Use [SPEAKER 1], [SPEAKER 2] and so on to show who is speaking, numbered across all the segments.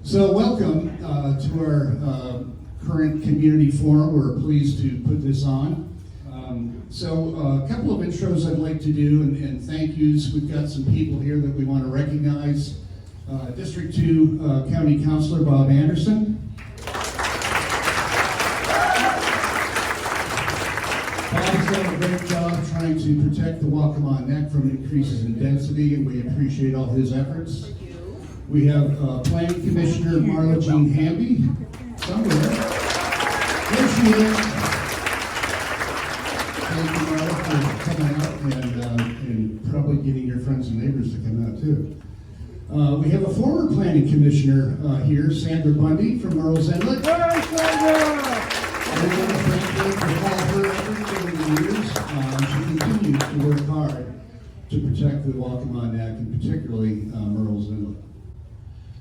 [SPEAKER 1] So welcome to our current community forum. We're pleased to put this on. So a couple of intros I'd like to do and thank yous. We've got some people here that we want to recognize. District 2 County Councilor Bob Anderson. Bob's done a great job trying to protect the Waccamaw Neck from increases in density, and we appreciate all his efforts. We have Planning Commissioner Marla Jean Hamby, somewhere. There she is. Thank you, Marla, for coming out and probably getting your friends and neighbors to come out too. We have a former Planning Commissioner here, Sandra Bundy from Merle's Inlet.
[SPEAKER 2] Hey, Sandra!
[SPEAKER 1] I want to thank her for all her efforts over the years. She continues to work hard to protect the Waccamaw Neck and particularly Merle's Inlet.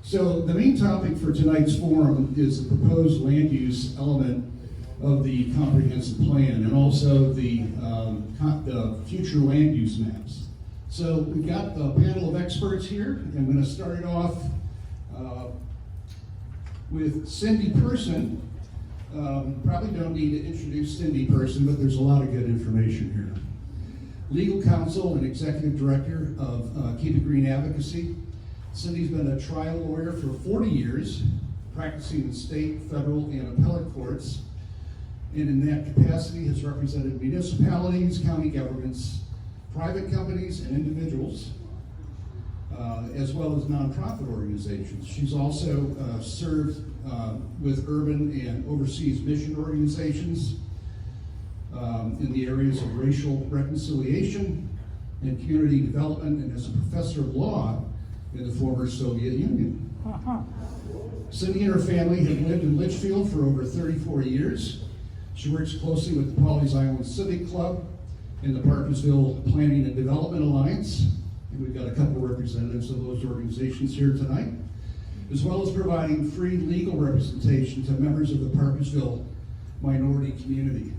[SPEAKER 1] So the main topic for tonight's forum is the proposed land use element of the comprehensive plan and also the future land use maps. So we've got a panel of experts here. I'm going to start it off with Cindy Person. Probably don't need to introduce Cindy Person, but there's a lot of good information here. Legal counsel and executive director of Keep It Green Advocacy. Cindy's been a trial lawyer for 40 years, practicing in state, federal, and appellate courts, and in that capacity has represented municipalities, county governments, private companies, and individuals, as well as nonprofit organizations. She's also served with urban and overseas mission organizations in the areas of racial reconciliation and community development, and as a professor of law in the former Soviet Union. Cindy and her family have lived in Litchfield for over 34 years. She works closely with the Pawleys Island Civic Club and the Parkersville Planning and Development Alliance, and we've got a couple of representatives of those organizations here tonight, as well as providing free legal representation to members of the Parkersville minority community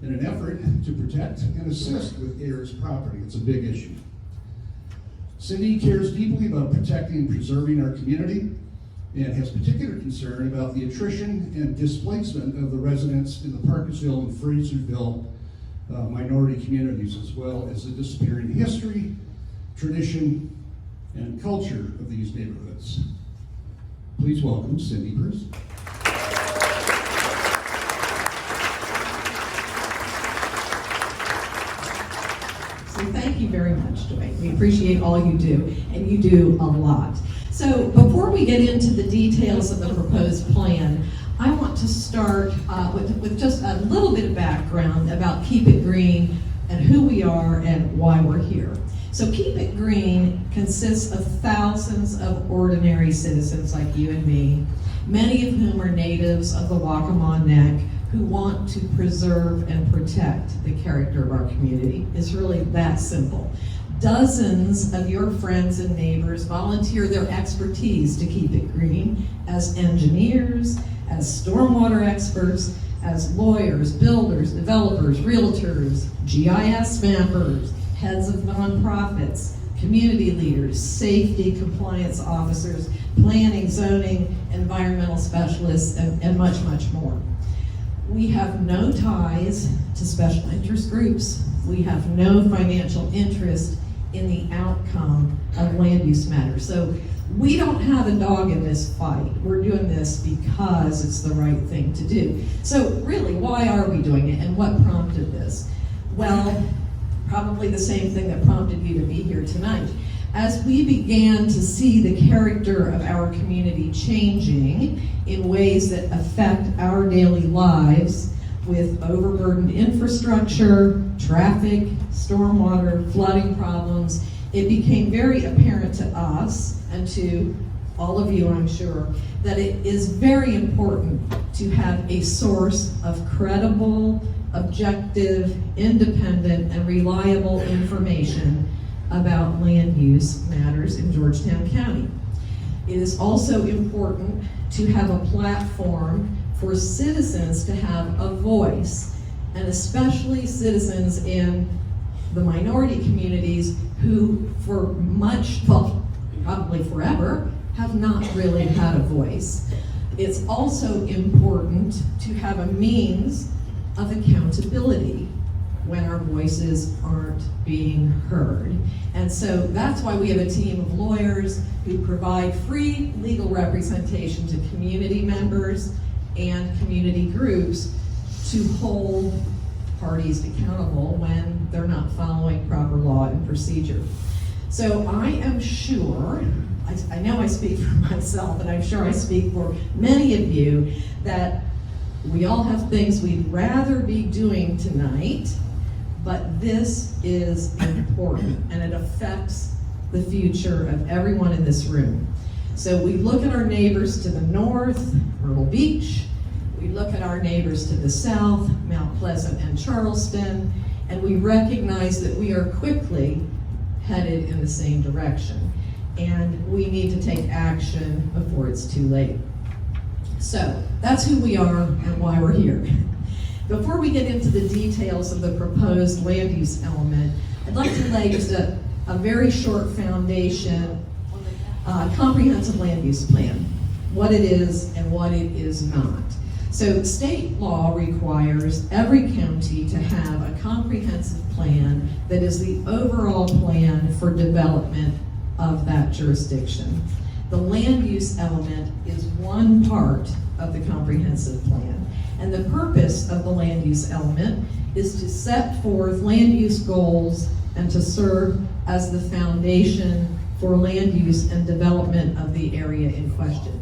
[SPEAKER 1] in an effort to protect and assist with heirs' property. It's a big issue. Cindy cares deeply about protecting and preserving our community and has particular concern about the attrition and displacement of the residents in the Parkersville and Fraserville minority communities, as well as the disappearing history, tradition, and culture of these neighborhoods. Please welcome Cindy Person.
[SPEAKER 3] Thank you very much, Dwayne. We appreciate all you do, and you do a lot. So before we get into the details of the proposed plan, I want to start with just a little bit of background about Keep It Green and who we are and why we're here. So Keep It Green consists of thousands of ordinary citizens like you and me, many of whom are natives of the Waccamaw Neck, who want to preserve and protect the character of our community. It's really that simple. Dozens of your friends and neighbors volunteer their expertise to keep it green as engineers, as stormwater experts, as lawyers, builders, developers, realtors, GIS mappers, heads of nonprofits, community leaders, safety compliance officers, planning, zoning, environmental specialists, and much, much more. We have no ties to special interest groups. We have no financial interest in the outcome of land use matters. So we don't have a dog in this fight. We're doing this because it's the right thing to do. So really, why are we doing it and what prompted this? Well, probably the same thing that prompted you to be here tonight. As we began to see the character of our community changing in ways that affect our daily lives with overburdened infrastructure, traffic, stormwater, flooding problems, it became very apparent to us and to all of you, I'm sure, that it is very important to have a source of credible, objective, independent, and reliable information about land use matters in Georgetown County. It is also important to have a platform for citizens to have a voice, and especially citizens in the minority communities who for much, well, probably forever, have not really had a voice. It's also important to have a means of accountability when our voices aren't being heard. And so that's why we have a team of lawyers who provide free legal representation to community members and community groups to hold parties accountable when they're not following proper law and procedure. So I am sure, I know I speak for myself, and I'm sure I speak for many of you, that we all have things we'd rather be doing tonight, but this is important, and it affects the future of everyone in this room. So we look at our neighbors to the north, Myrtle Beach. We look at our neighbors to the south, Mount Pleasant and Charleston, and we recognize that we are quickly headed in the same direction. And we need to take action before it's too late. So that's who we are and why we're here. Before we get into the details of the proposed land use element, I'd like to lay just a very short foundation on a comprehensive land use plan, what it is and what it is not. So state law requires every county to have a comprehensive plan that is the overall plan for development of that jurisdiction. The land use element is one part of the comprehensive plan. And the purpose of the land use element is to set forth land use goals and to serve as the foundation for land use and development of the area in question.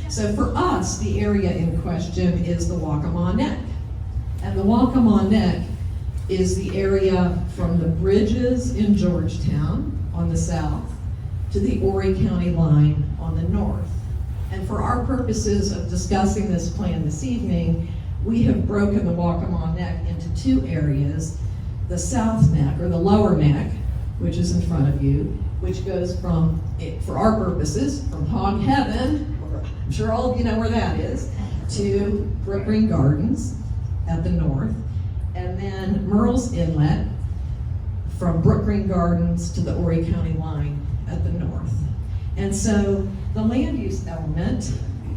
[SPEAKER 3] So for us, the area in question is the Waccamaw Neck. And the Waccamaw Neck is the area from the bridges in Georgetown on the south to the Horry County line on the north. And for our purposes of discussing this plan this evening, we have broken the Waccamaw Neck into two areas: the south neck, or the lower neck, which is in front of you, which goes from, for our purposes, from Hog Heaven, I'm sure all of you know where that is, to Brook Green Gardens at the north, and then Murrells Inlet from Brook Green Gardens to the Horry County line at the north. And so the land use element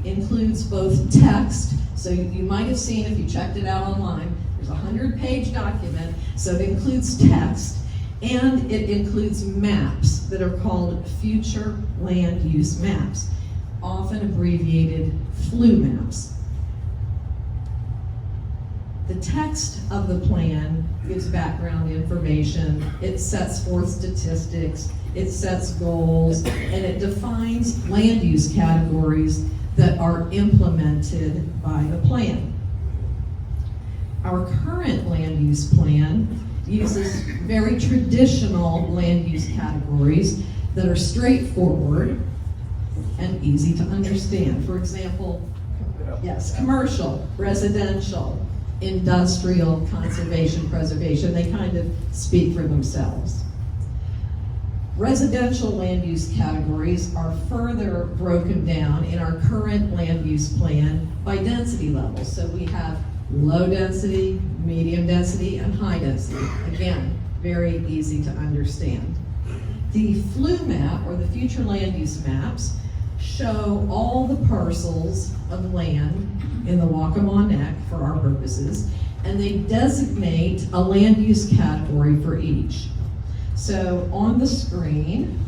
[SPEAKER 3] includes both text, so you might have seen, if you checked it out online, there's a 100-page document, so it includes text, and it includes maps that are called future land use maps, often abbreviated FLU maps. The text of the plan gives background information, it sets forth statistics, it sets goals, and it defines land use categories that are implemented by the plan. Our current land use plan uses very traditional land use categories that are straightforward and easy to understand. For example, yes, commercial, residential, industrial, conservation, preservation, they kind of speak for themselves. Residential land use categories are further broken down in our current land use plan by density levels. So we have low density, medium density, and high density. Again, very easy to understand. The FLU map, or the future land use maps, show all the parcels of land in the Waccamaw Neck for our purposes, and they designate a land use category for each. So on the screen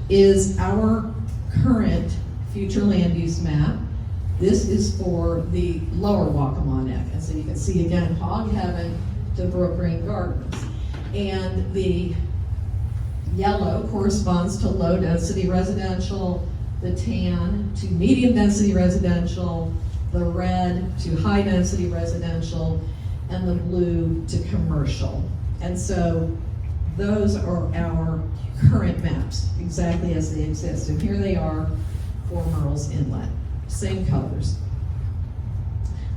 [SPEAKER 3] is our current future land use map. This is for the lower Waccamaw Neck, and so you can see again Hog Heaven to Brook Green Gardens. And the yellow corresponds to low density residential, the tan to medium density residential, the red to high density residential, and the blue to commercial. And so those are our current maps, exactly as they exist. And here they are for Murrells Inlet, same colors.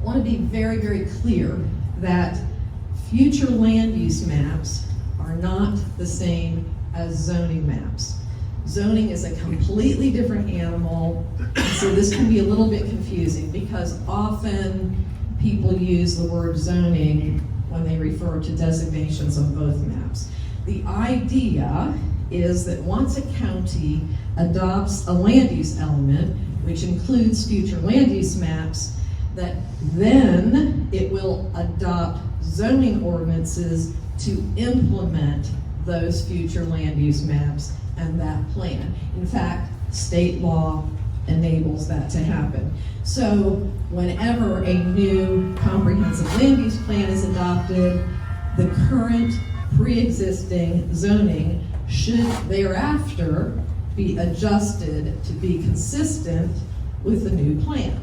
[SPEAKER 3] I want to be very, very clear that future land use maps are not the same as zoning maps. Zoning is a completely different animal, so this can be a little bit confusing because often people use the word zoning when they refer to designations on both maps. The idea is that once a county adopts a land use element, which includes future land use maps, that then it will adopt zoning ordinances to implement those future land use maps and that plan. In fact, state law enables that to happen. So whenever a new comprehensive land use plan is adopted, the current pre-existing zoning should thereafter be adjusted to be consistent with the new plan.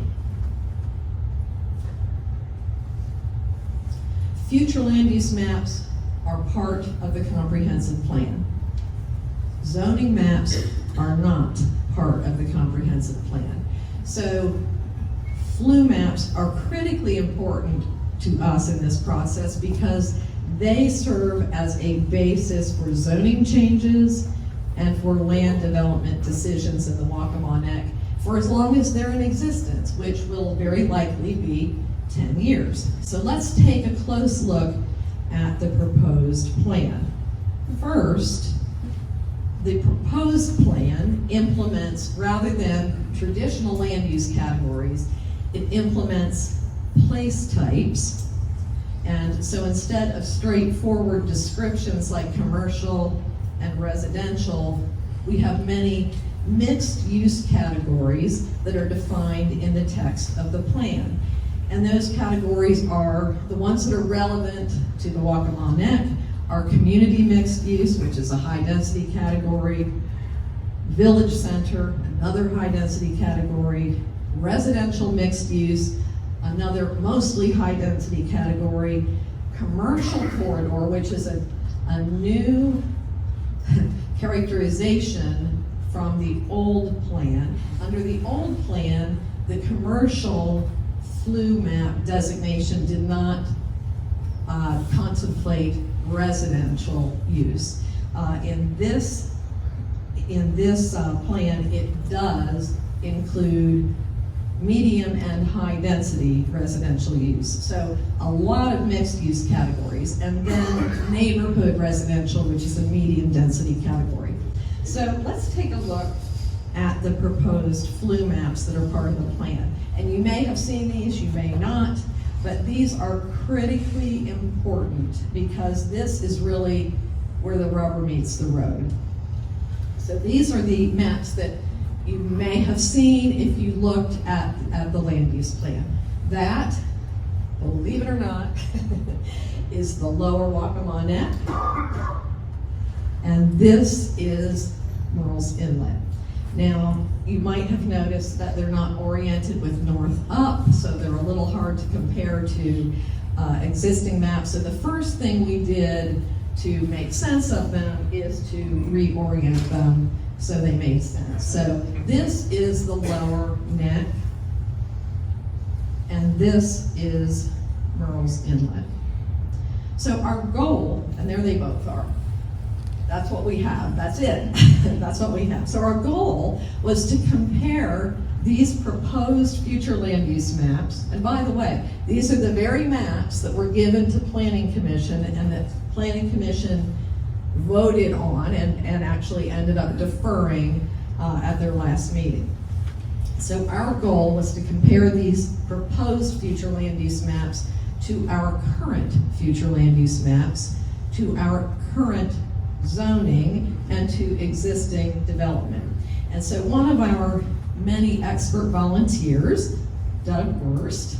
[SPEAKER 3] Future land use maps are part of the comprehensive plan. Zoning maps are not part of the comprehensive plan. So FLU maps are critically important to us in this process because they serve as a basis for zoning changes and for land development decisions in the Waccamaw for as long as they're in existence, which will very likely be 10 years. So let's take a close look at the proposed plan. First, the proposed plan implements, rather than traditional land use categories, it implements place types. And so instead of straightforward descriptions like commercial and residential, we have many mixed use categories that are defined in the text of the plan. And those categories are the ones that are relevant to the Waccamaw Neck, are community mixed use, which is a high density category, village center, another high density category, residential mixed use, another mostly high density category, commercial corridor, which is a new characterization from the old plan. Under the old plan, the commercial FLU map designation did not contemplate residential use. In this plan, it does include medium and high density residential use. So a lot of mixed use categories, and then neighborhood residential, which is a medium density category. So let's take a look at the proposed FLU maps that are part of the plan. And you may have seen these, you may not, but these are critically important because this is really where the rubber meets the road. So these are the maps that you may have seen if you looked at the land use plan. That, believe it or not, is the lower Waccamaw Neck, and this is Murrells Inlet. Now, you might have noticed that they're not oriented with north up, so they're a little hard to compare to existing maps. So the first thing we did to make sense of them is to reorient them so they made sense. So this is the lower neck, and this is Murrells Inlet. So our goal, and there they both are, that's what we have, that's it, that's what we have. So our goal was to compare these proposed future land use maps, and by the way, these are the very maps that were given to Planning Commission and that Planning Commission voted on and actually ended up deferring at their last meeting. So our goal was to compare these proposed future land use maps to our current future land use maps, to our current zoning, and to existing development. And so one of our many expert volunteers, Doug Wurst,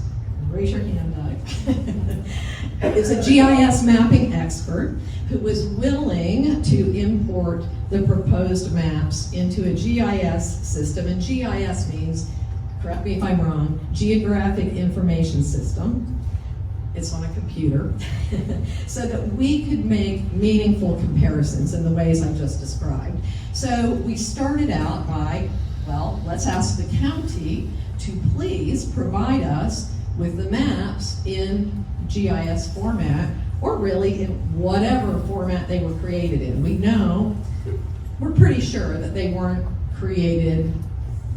[SPEAKER 3] raise your hand, Doug, is a GIS mapping expert who was willing to import the proposed maps into a GIS system. And GIS means, correct me if I'm wrong, Geographic Information System. It's on a computer, so that we could make meaningful comparisons in the ways I just described. So we started out by, well, let's ask the county to please provide us with the maps in GIS format, or really in whatever format they were created in. We know, we're pretty sure that they weren't created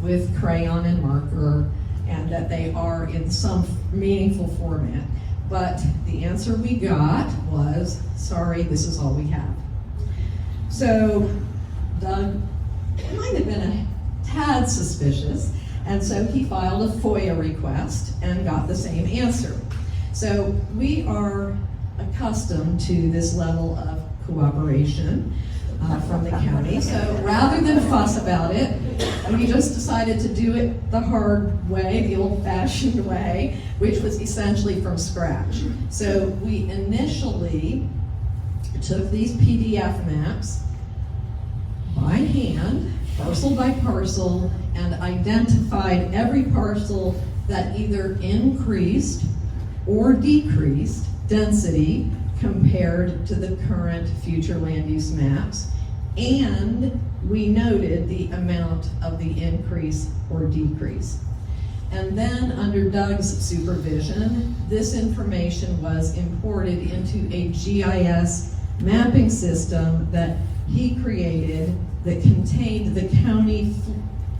[SPEAKER 3] with crayon and marker, and that they are in some meaningful format. But the answer we got was, sorry, this is all we have. So Doug might have been a tad suspicious, and so he filed a FOIA request and got the same answer. So we are accustomed to this level of cooperation from the county. So rather than fuss about it, we just decided to do it the hard way, the old-fashioned way, which was essentially from scratch. So we initially took these PDF maps by hand, parcel by parcel, and identified every parcel that either increased or decreased density compared to the current future land use maps, and we noted the amount of the increase or decrease. And then under Doug's supervision, this information was imported into a GIS mapping system that he created that contained the county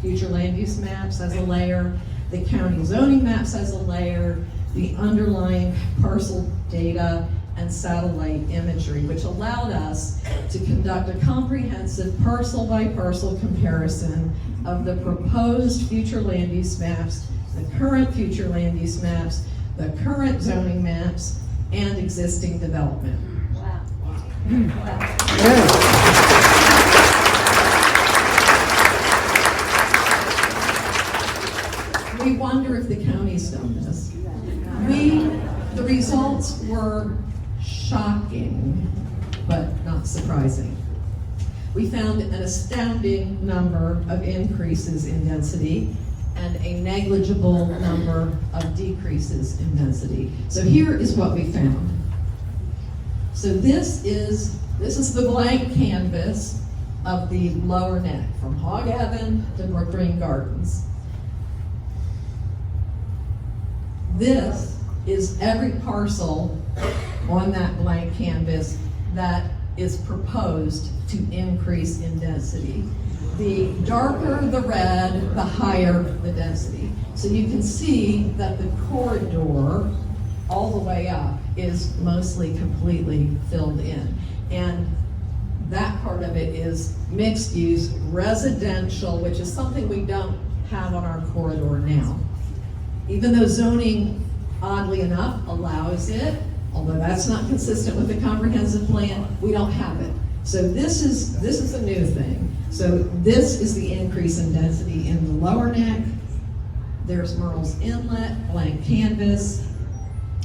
[SPEAKER 3] future land use maps as a layer, the county zoning maps as a layer, the underlying parcel data, and satellite imagery, which allowed us to conduct a comprehensive parcel by parcel comparison of the proposed future land use maps, the current future land use maps, the current zoning maps, and existing development.
[SPEAKER 2] Wow.
[SPEAKER 3] We wonder if the county's done this. The results were shocking, but not surprising. We found an astounding number of increases in density and a negligible number of decreases in density. So here is what we found. So this is the blank canvas of the lower neck from Hog Haven to Brook Green Gardens. This is every parcel on that blank canvas that is proposed to increase in density. The darker the red, the higher the density. So you can see that the corridor all the way up is mostly completely filled in. And that part of it is mixed use residential, which is something we don't have on our corridor now. Even though zoning, oddly enough, allows it, although that's not consistent with the comprehensive plan, we don't have it. So this is a new thing. So this is the increase in density in the lower neck. There's Merle's Inlet, blank canvas,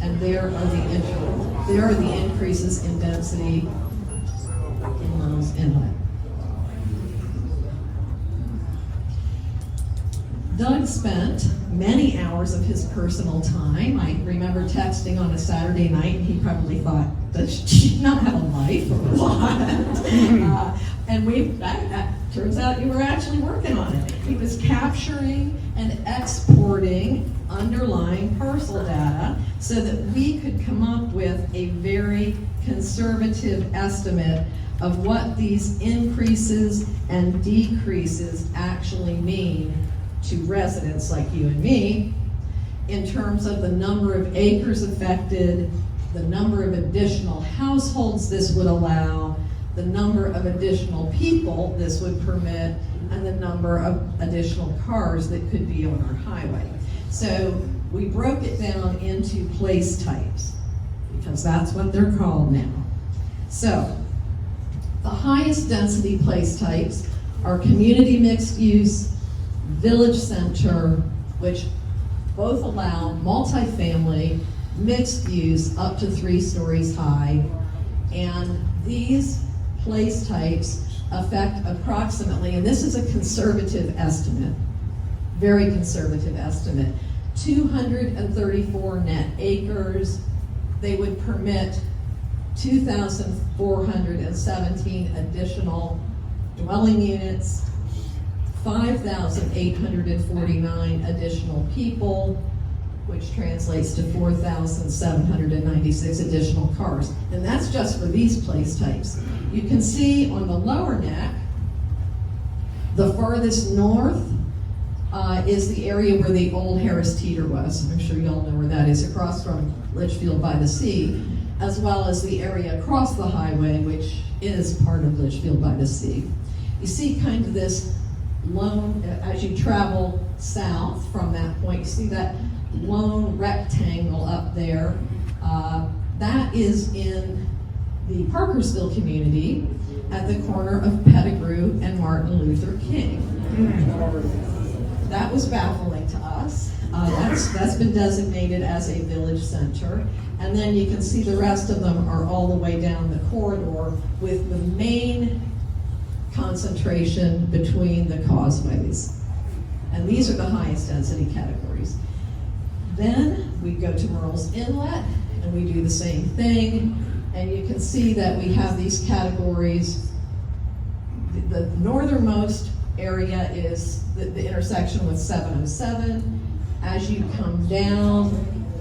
[SPEAKER 3] and there are the increases in density in Merle's Inlet. Doug spent many hours of his personal time. I remember texting on a Saturday night, and he probably thought, does she not have a life or what? And that turns out you were actually working on it. He was capturing and exporting underlying parcel data so that we could come up with a very conservative estimate of what these increases and decreases actually mean to residents like you and me in terms of the number of acres affected, the number of additional households this would allow, the number of additional people this would permit, and the number of additional cars that could be on our highway. So we broke it down into place types, because that's what they're called now. So the highest density place types are community mixed use, village center, which both allow multifamily mixed use up to 3 stories high, and these place types affect approximately, and this is a conservative estimate, very conservative estimate, 234 net acres. They would permit 2,417 additional dwelling units, 5,849 additional people, which translates to 4,796 additional cars. And that's just for these place types. You can see on the lower neck, the farthest north is the area where the old Harris Teeter was. I'm sure you all know where that is, across from Litchfield by the Sea, as well as the area across the highway, which is part of Litchfield by the Sea. You see kind of this lone, as you travel south from that point, you see that lone rectangle up there. That is in the Parkersville community at the corner of Pettigrew and Martin Luther King. That was baffling to us. That's been designated as a village center. And then you can see the rest of them are all the way down the corridor, with the main concentration between the causeways. And these are the highest density categories. Then we go to Merle's Inlet and we do the same thing. And you can see that we have these categories. The northernmost area is the intersection with 707. As you come down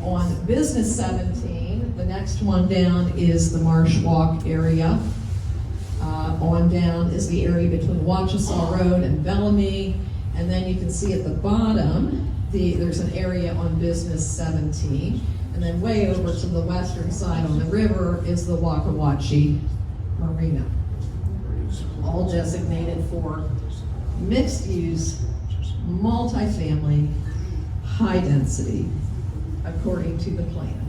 [SPEAKER 3] on Business 17, the next one down is the Marsh Walk area. On down is the area between Wachesaw Road and Bellamy. And then you can see at the bottom, there's an area on Business 17. And then way over to the western side on the river is the Wakawachi Marina. All designated for mixed use, multifamily, high density, according to the plan.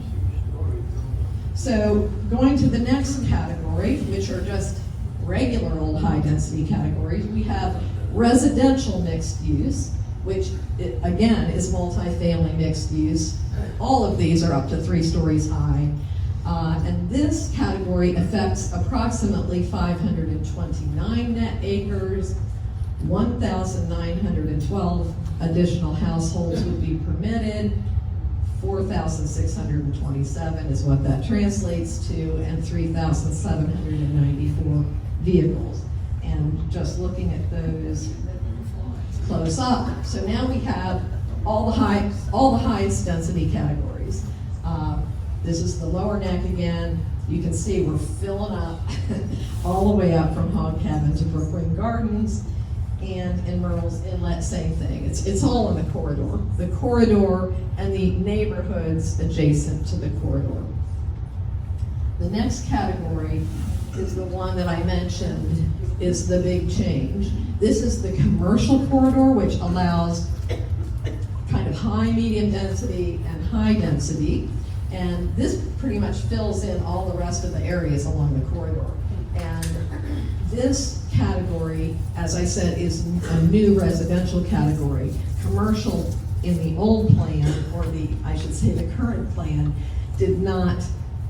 [SPEAKER 3] So going to the next category, which are just regular old high density categories, we have residential mixed use, which again is multifamily mixed use. All of these are up to 3 stories high. And this category affects approximately 529 net acres. 1,912 additional households would be permitted. 4,627 is what that translates to, and 3,794 vehicles. And just looking at those close up. So now we have all the highest density categories. This is the lower neck again. You can see we're filling up all the way up from Hog Cabin to Brooklyn Gardens, and in Merle's Inlet, same thing. It's all in the corridor and the neighborhoods adjacent to the corridor. The next category is the one that I mentioned is the big change. This is the commercial corridor, which allows kind of high, medium density, and high density. And this pretty much fills in all the rest of the areas along the corridor. And this category, as I said, is a new residential category. Commercial in the old plan, or I should say the current plan, did not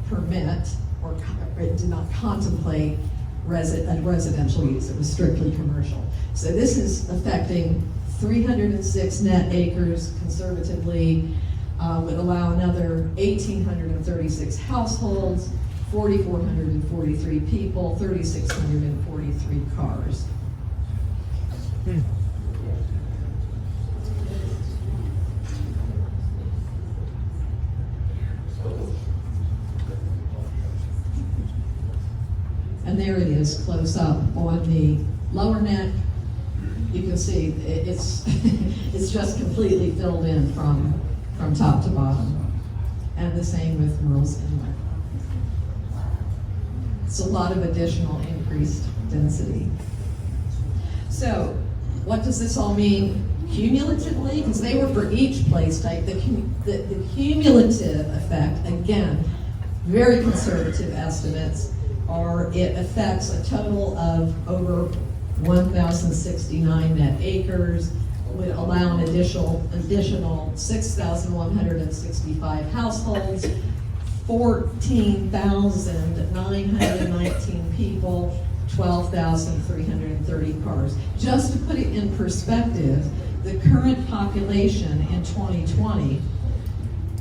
[SPEAKER 3] permit or it did not contemplate residential use. It was strictly commercial. So this is affecting 306 net acres conservatively, would allow another 1,836 households, 4,443 people, 3,643 cars. And there it is, close up on the lower neck. You can see it's it's just completely filled in from top to bottom. And the same with Merle's Inlet. It's a lot of additional increased density. So what does this all mean cumulatively? Because they were for each place type. The cumulative effect, again, very conservative estimates, are it affects a total of over 1,069 net acres, would allow an additional 6,165 households, 14,919 people, 12,330 cars. Just to put it in perspective, the current population in 2020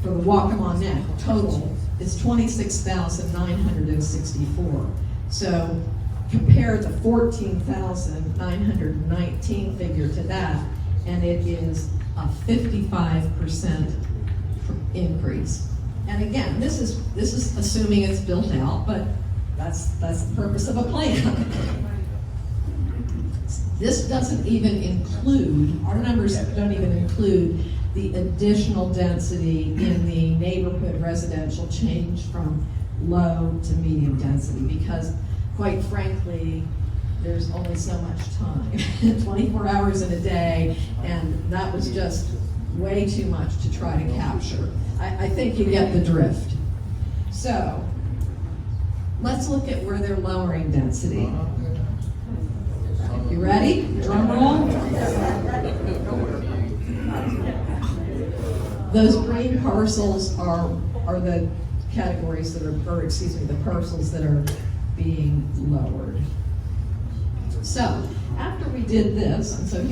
[SPEAKER 3] for the Waccamaw Neck total is 26,964. So compare the 14,919 figure to that, and it is a 55% increase. And again, this is assuming it's built out, but that's the purpose of a plan. This doesn't even include, our numbers don't even include the additional density in the neighborhood residential change from low to medium density, because quite frankly, there's only so much time, 24 hours in a day, and that was just way too much to try to capture. I think you get the drift. So, let's look at where they're lowering density. You ready? Drum roll. Those green parcels are the categories that are, or excuse me, the parcels that are being lowered. So, after we did this, and so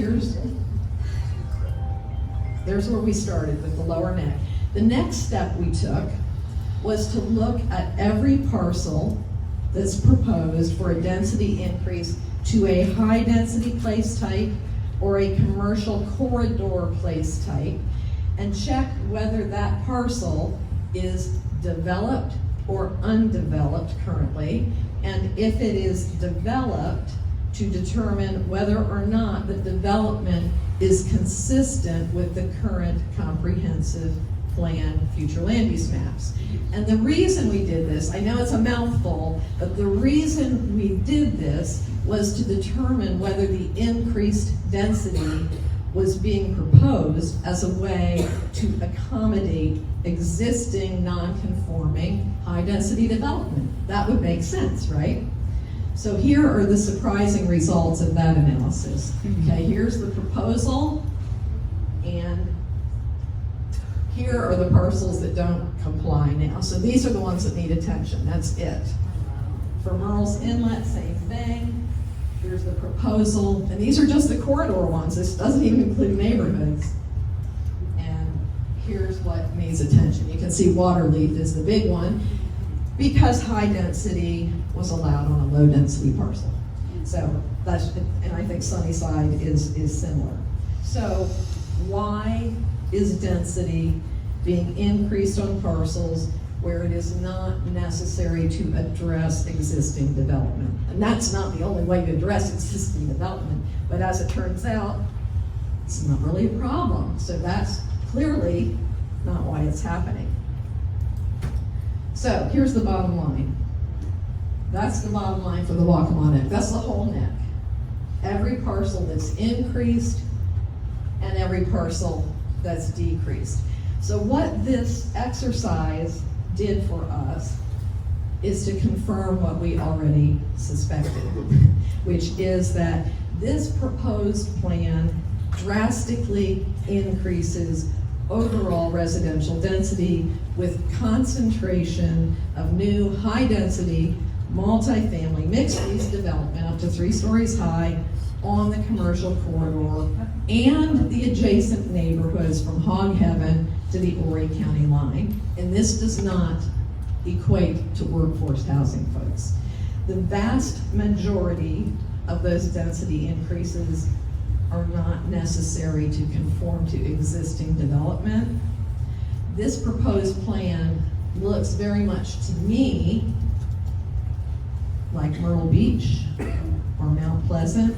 [SPEAKER 3] there's where we started with the lower neck. The next step we took was to look at every parcel that's proposed for a density increase to a high density place type or a commercial corridor place type, and check whether that parcel is developed or undeveloped currently, and if it is developed, to determine whether or not the development is consistent with the current comprehensive plan future land use maps. And the reason we did this, I know it's a mouthful, but the reason we did this was to determine whether the increased density was being proposed as a way to accommodate existing non-conforming high-density development. That would make sense, right? So here are the surprising results of that analysis. Okay, here's the proposal, and here are the parcels that don't comply now. So these are the ones that need attention, that's it. For Merle's Inlet, same thing. Here's the proposal, and these are just the corridor ones. This doesn't even include neighborhoods. And here's what needs attention. You can see Waterleaf is the big one because high density was allowed on a low density parcel. So that's, and I think Sunnyside is similar. So why is density being increased on parcels where it is not necessary to address existing development? And that's not the only way to address existing development, but as it turns out, it's not really a problem. So that's clearly not why it's happening. So here's the bottom line. That's the bottom line for the Waccamaw neck. That's the whole neck. Every parcel that's increased and every parcel that's decreased. So what this exercise did for us is to confirm what we already suspected, which is that this proposed plan drastically increases overall residential density with concentration of new high-density multifamily mixed-use development up to 3 stories high on the commercial corridor and the adjacent neighborhoods from Hog Heaven to the Horry County line. And this does not equate to workforce housing, folks. The vast majority of those density increases are not necessary to conform to existing development. This proposed plan looks very much to me like Myrtle Beach or Mount Pleasant.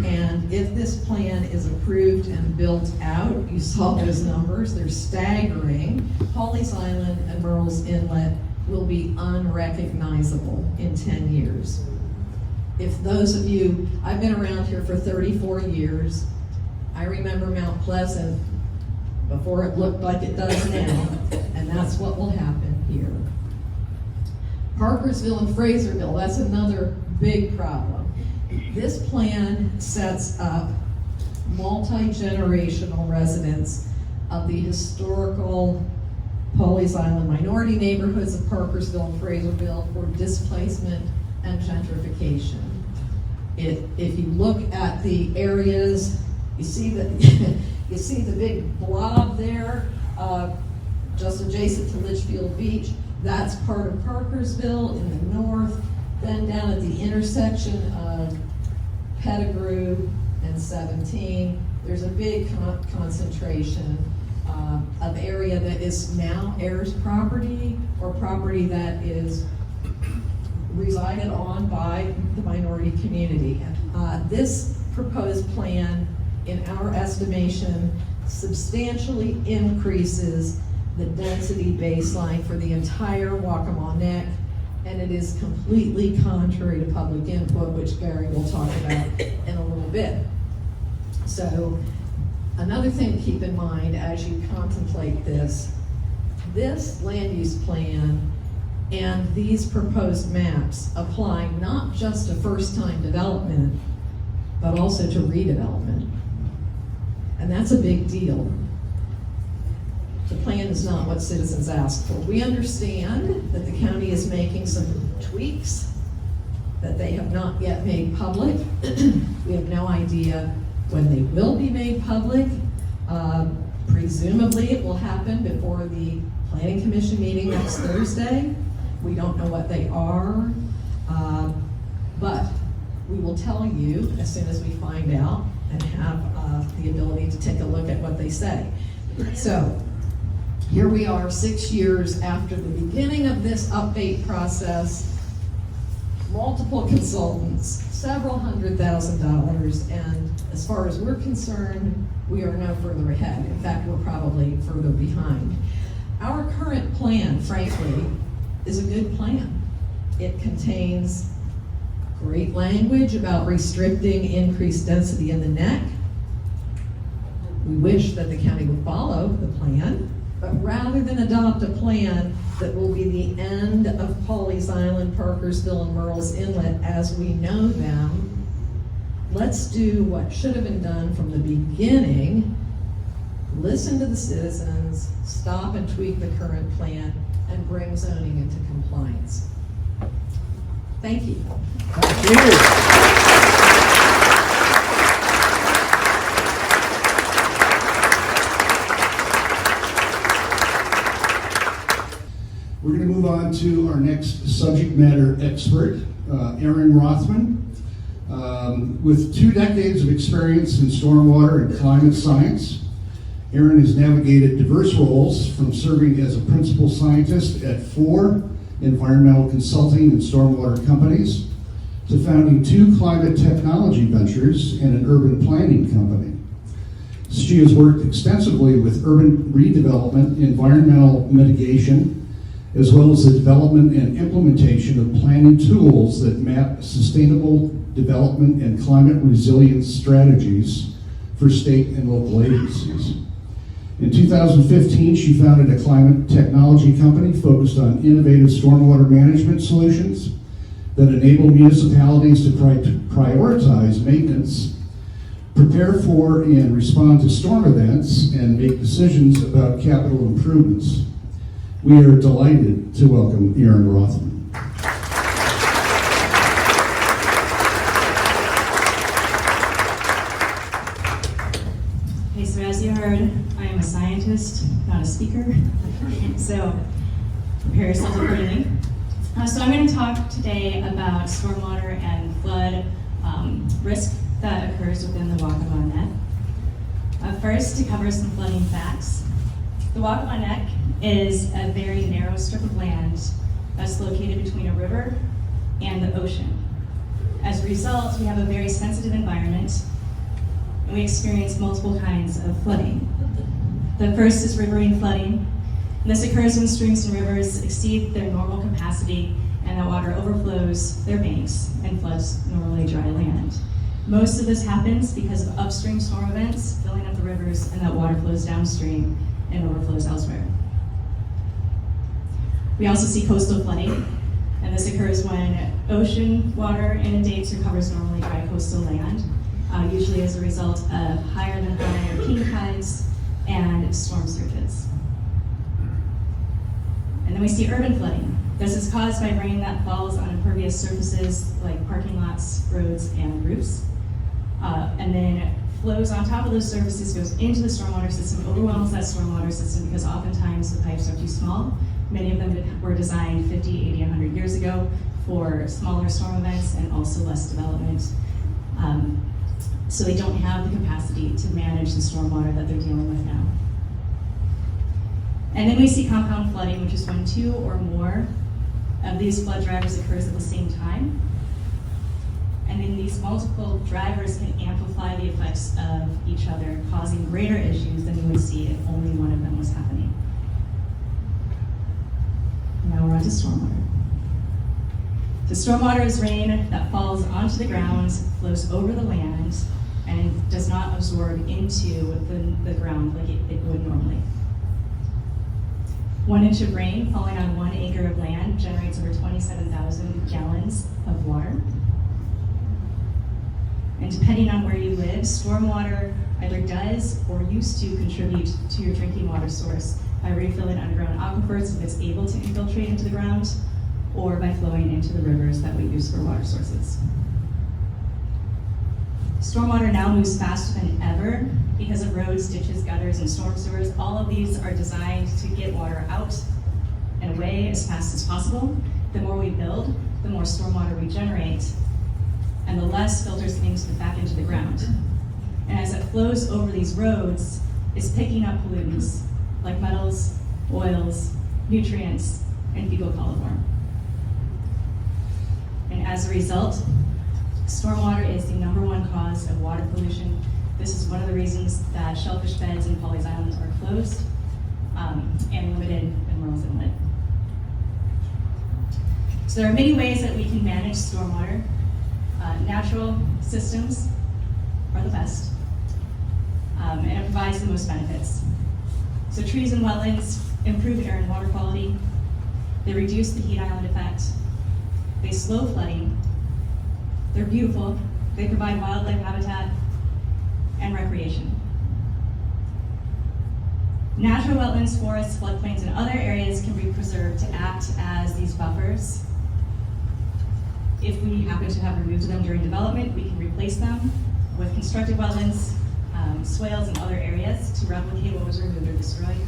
[SPEAKER 3] And if this plan is approved and built out, you saw those numbers, they're staggering. Pawleys Island and Merle's Inlet will be unrecognizable in 10 years. If those of you, I've been around here for 34 years, I remember Mount Pleasant before it looked like it does now, and that's what will happen here. Parkersville and Fraserville, that's another big problem. This plan sets up multi-generational residents of the historical Pawleys Island minority neighborhoods of Parkersville and Fraserville for displacement and gentrification. If you look at the areas, you see you see the big blob there, just adjacent to Litchfield Beach. That's part of Parkersville in the north. Then down at the intersection of Pettigrew and 17, there's a big concentration of area that is now heirs property or property that is resided on by the minority community. This proposed plan, in our estimation, substantially increases the density baseline for the entire Waccamaw Neck and it is completely contrary to public input, which Gary will talk about in a little bit. So another thing to keep in mind as you contemplate this land use plan and these proposed maps apply not just to first-time development, but also to redevelopment. And that's a big deal. The plan is not what citizens asked for. We understand that the county is making some tweaks that they have not yet made public. We have no idea when they will be made public. Presumably it will happen before the Planning Commission meeting next Thursday. We don't know what they are, but we will tell you as soon as we find out and have the ability to take a look at what they say. So here we are 6 years after the beginning of this update process, multiple consultants, several $100,000, and as far as we're concerned, we are no further ahead. In fact, we're probably further behind. Our current plan, frankly, is a good plan. It contains great language about restricting increased density in the neck. We wish that the county would follow the plan, but rather than adopt a plan that will be the end of Pawleys Island, Parkersville, and Murrells Inlet as we know them, let's do what should have been done from the beginning, listen to the citizens, stop and tweak the current plan, and bring zoning into compliance. Thank you.
[SPEAKER 2] Thank you.
[SPEAKER 1] We're going to move on to our next subject matter expert, Aaron Rothman. With 2 decades of experience in stormwater and climate science, Aaron has navigated diverse roles from serving as a principal scientist at 4 environmental consulting and stormwater companies to founding 2 climate technology ventures and an urban planning company. She has worked extensively with urban redevelopment, environmental mitigation, as well as the development and implementation of planning tools that map sustainable development and climate resilience strategies for state and local agencies. In 2015, she founded a climate technology company focused on innovative stormwater management solutions that enable municipalities to prioritize maintenance, prepare for and respond to storm events, and make decisions about capital improvements. We are delighted to welcome Aaron Rothman.
[SPEAKER 4] Okay, so as you heard, I am a scientist, not a speaker. So prepare yourself accordingly. So I'm going to talk today about stormwater and flood risk that occurs within the Waccamaw Neck. First, to cover some flooding facts. The Waccamaw Neck is a very narrow strip of land that's located between a river and the ocean. As a result, we have a very sensitive environment, and we experience multiple kinds of flooding. The first is riverine flooding. And this occurs when streams and rivers exceed their normal capacity and that water overflows their banks and floods normally dry land. Most of this happens because of upstream storm events filling up the rivers, and that water flows downstream and overflows elsewhere. We also see coastal flooding, and this occurs when ocean water inundates or covers normally dry coastal land, usually as a result of higher than high or king tides and storm surges. And then we see urban flooding. This is caused by rain that falls on impervious surfaces like parking lots, roads, and roofs, and then flows on top of those surfaces, goes into the stormwater system, overwhelms that stormwater system because oftentimes the pipes are too small. Many of them were designed 50, 80, 100 years ago for smaller storm events and also less development. So they don't have the capacity to manage the stormwater that they're dealing with now. And then we see compound flooding, which is when 2 or more of these flood drivers occurs at the same time. And then these multiple drivers can amplify the effects of each other, causing greater issues than you would see if only one of them was happening. Now we're on to stormwater. So stormwater is rain that falls onto the ground, flows over the land, and does not absorb into the ground like it would normally. 1 inch of rain falling on 1 acre of land generates over 27,000 gallons of water. And depending on where you live, stormwater either does or used to contribute to your drinking water source by refilling underground aquifers if it's able to infiltrate into the ground, or by flowing into the rivers that we use for water sources. Stormwater now moves faster than ever because of roads, ditches, gutters, and storm sewers. All of these are designed to get water out and away as fast as possible. The more we build, the more stormwater we generate, and the less filters back into the ground. And as it flows over these roads, it's picking up pollutants like metals, oils, nutrients, and fecal coliform. And as a result, stormwater is the #1 cause of water pollution. This is one of the reasons that shellfish beds in Pawleys Island are closed and limited in Merle's Inlet. So there are many ways that we can manage stormwater. Natural systems are the best, and it provides the most benefits. So trees and wetlands improve air and water quality. They reduce the heat island effect. They slow flooding. They're beautiful. They provide wildlife habitat and recreation. Natural wetlands, forests, floodplains, and other areas can be preserved to act as these buffers. If we happen to have removed them during development, we can replace them with constructed wetlands, swales, and other areas to replicate what was removed or destroyed.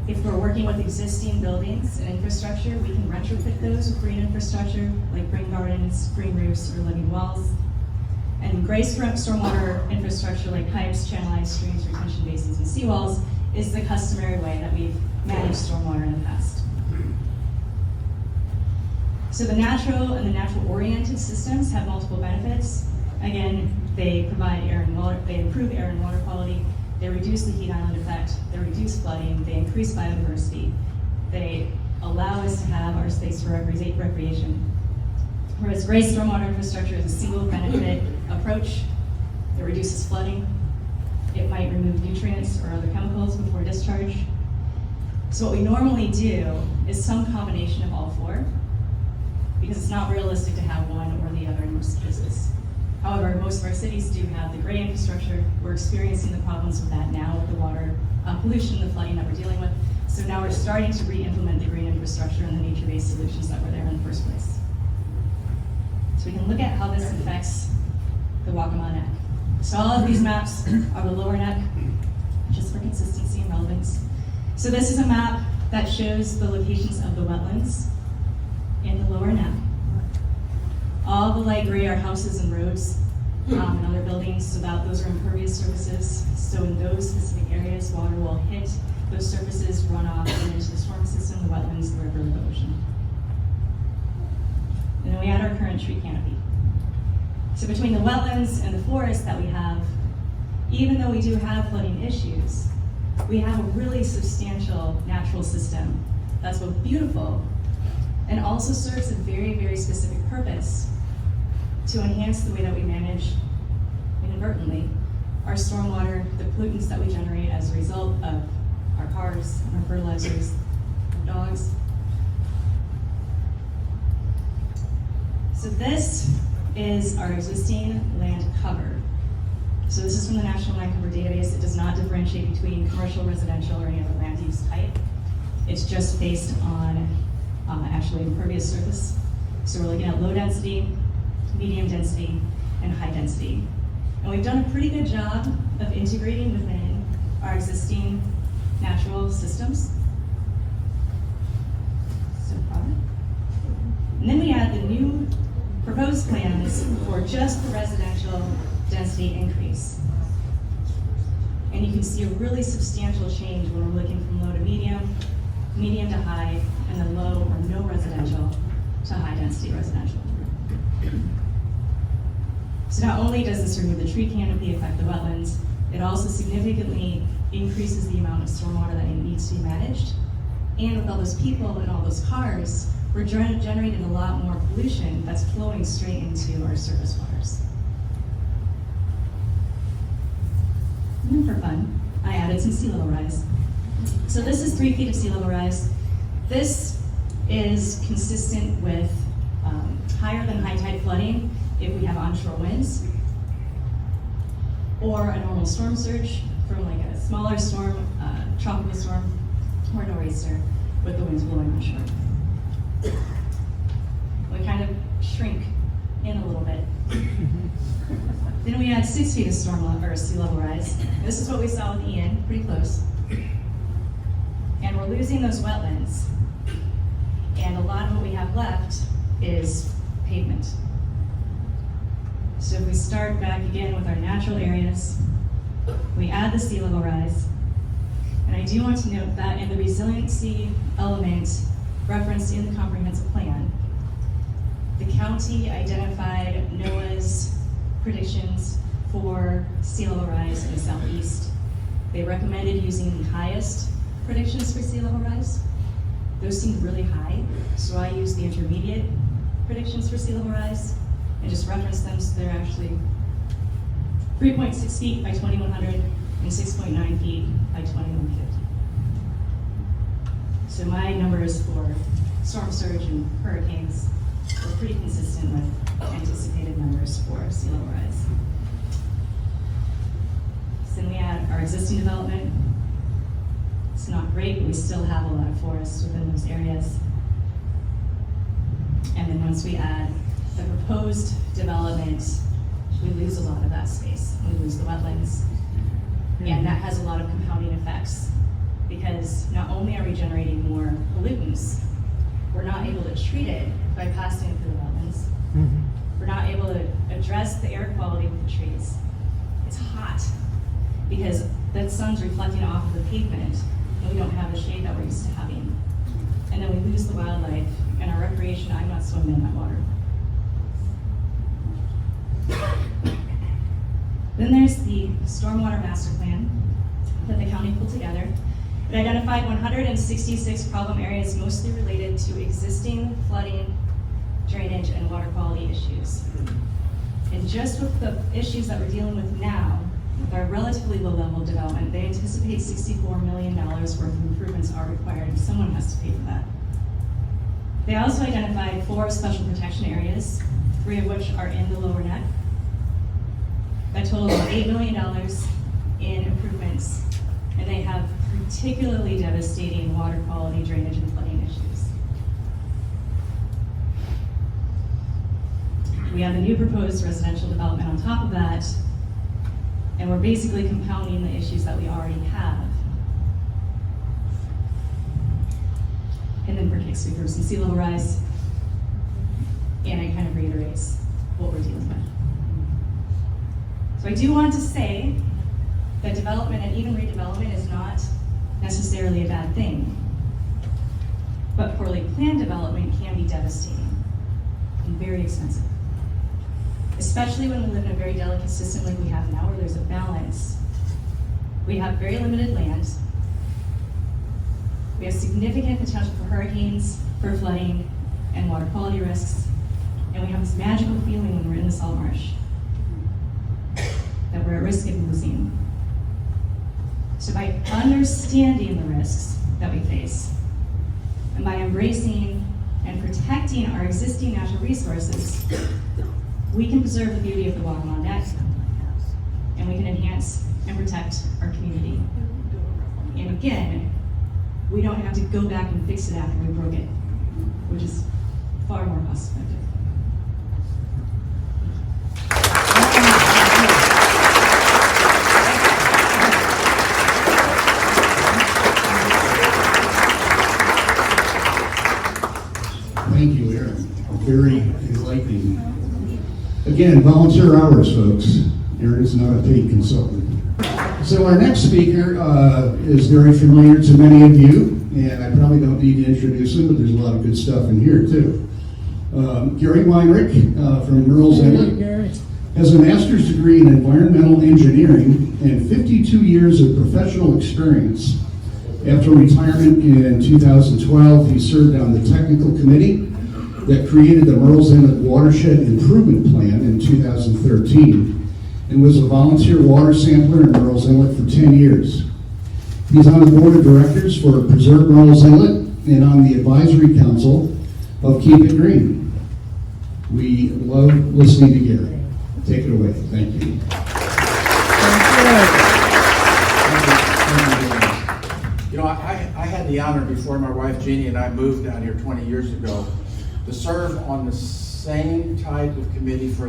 [SPEAKER 4] If we're working with existing buildings and infrastructure, we can retrofit those with green infrastructure, like green gardens, green roofs, or living walls. And gray stormwater infrastructure, like pipes, channelized streams, retention basins, and seawalls, is the customary way that we've managed stormwater in the past. So the natural and the natural-oriented systems have multiple benefits. Again, they provide air and water, they improve air and water quality, they reduce the heat island effect, they reduce flooding, they increase biodiversity, they allow us to have our space for recreation. Whereas gray stormwater infrastructure is a single benefit approach. It reduces flooding, it might remove nutrients or other chemicals before discharge. So what we normally do is some combination of all four, because it's not realistic to have one or the other in most cases. However, most of our cities do have the gray infrastructure. We're experiencing the problems with that now with the water pollution, the flooding that we're dealing with. So now we're starting to re-implement the green infrastructure and the nature-based solutions that were there in the first place. So we can look at how this affects the Waccamaw Neck. So all of these maps are the lower neck, just for consistency and relevance. So this is a map that shows the locations of the wetlands in the lower neck. All the light gray are houses and roads and other buildings, so that those are impervious surfaces. So in those specific areas, water will hit those surfaces, run off into the storm system, the wetlands, the river, the ocean. And then we add our current tree canopy. So between the wetlands and the forest that we have, even though we do have flooding issues, we have a really substantial natural system that's both beautiful and also serves a very, very specific purpose to enhance the way that we manage, inadvertently, our stormwater, the pollutants that we generate as a result of our cars, our fertilizers, our dogs. So this is our existing land cover. So this is from the National Land Cover Database. It does not differentiate between commercial, residential, or any other land use type. It's just based on actually impervious surface. So we're looking at low density, medium density, and high density. And we've done a pretty good job of integrating within our existing natural systems. So far. And then we add the new proposed plans for just the residential density increase. And you can see a really substantial change when we're looking from low to medium, medium to high, and then low or no residential to high density residential. So not only does this remove the tree canopy, affect the wetlands, it also significantly increases the amount of stormwater that needs to be managed. And with all those people and all those cars, we're generating a lot more pollution that's flowing straight into our surface waters. And then for fun, I added some sea level rise. So this is 3 feet of sea level rise. This is consistent with higher than high tide flooding if we have onshore winds, or a normal storm surge from like a smaller storm, tropical storm, or nor'easter with the winds blowing onshore. We kind of shrink in a little bit. Then we add 6 feet of sea level rise. This is what we saw with Ian, pretty close. And we're losing those wetlands. And a lot of what we have left is pavement. So if we start back again with our natural areas, we add the sea level rise. And I do want to note that in the resiliency element referenced in the comprehensive plan, the county identified NOAA's predictions for sea level rise in the southeast. They recommended using the highest predictions for sea level rise. Those seemed really high, so I used the intermediate predictions for sea level rise and just referenced them, so they're actually 3.6 feet by 2100 and 6.9 feet by 2150. So my numbers for storm surge and hurricanes were pretty consistent with anticipated numbers for sea level rise. So then we add our existing development. It's not great, but we still have a lot of forests within those areas. And then once we add the proposed development, we lose a lot of that space. We lose the wetlands. And that has a lot of compounding effects, because not only are we generating more pollutants, we're not able to treat it by passing it through the wetlands. We're not able to address the air quality with the trees. It's hot because that sun's reflecting off of the pavement, and we don't have the shade that we're used to having. And then we lose the wildlife and our recreation. I'm not swimming in that water. Then there's the stormwater master plan that the county pulled together. It identified 166 problem areas, mostly related to existing flooding, drainage, and water quality issues. And just with the issues that we're dealing with now, with our relatively low-level development, they anticipate $64 million worth of improvements are required, and someone has to pay for that. They also identified 4 special protection areas, 3 of which are in the lower neck. That total about $8 million in improvements, and they have particularly devastating water quality, drainage, and flooding issues. We have a new proposed residential development on top of that, and we're basically compounding the issues that we already have. And then for kicks, we throw some sea level rise, and it kind of reiterates what we're dealing with. So I do want to say that development and even redevelopment is not necessarily a bad thing, but poorly planned development can be devastating and very expensive, especially when we live in a very delicate system like we have now, where there's a balance. We have very limited land. We have significant potential for hurricanes, for flooding, and water quality risks, and we have this magical feeling when we're in the salt marsh that we're at risk of losing. So by understanding the risks that we face, and by embracing and protecting our existing natural resources, we can preserve the beauty of the Wagamon Neck, and we can enhance and protect our community. And again, we don't have to go back and fix it after we broke it, which is far more cost effective.
[SPEAKER 1] Thank you, Aaron. Very enlightening. Again, volunteer hours, folks. Aaron is not a paid consultant. So our next speaker is very familiar to many of you, and I probably don't need to introduce him, but there's a lot of good stuff in here too. Gary Weinrich from Merle's Edley has a master's degree in environmental engineering and 52 years of professional experience After retirement in 2012, he served on the technical committee that created the Murrells Inlet Watershed Improvement Plan in 2013 and was a volunteer water sampler in Murrells Inlet for 10 years. He's on the board of directors for Preserve Murrells Inlet and on the advisory council of Keep It Green. We love listening to Gary. Take it away. Thank you.
[SPEAKER 5] You know, I had the honor before my wife Jeannie and I moved down here 20 years ago to serve on the same type of committee for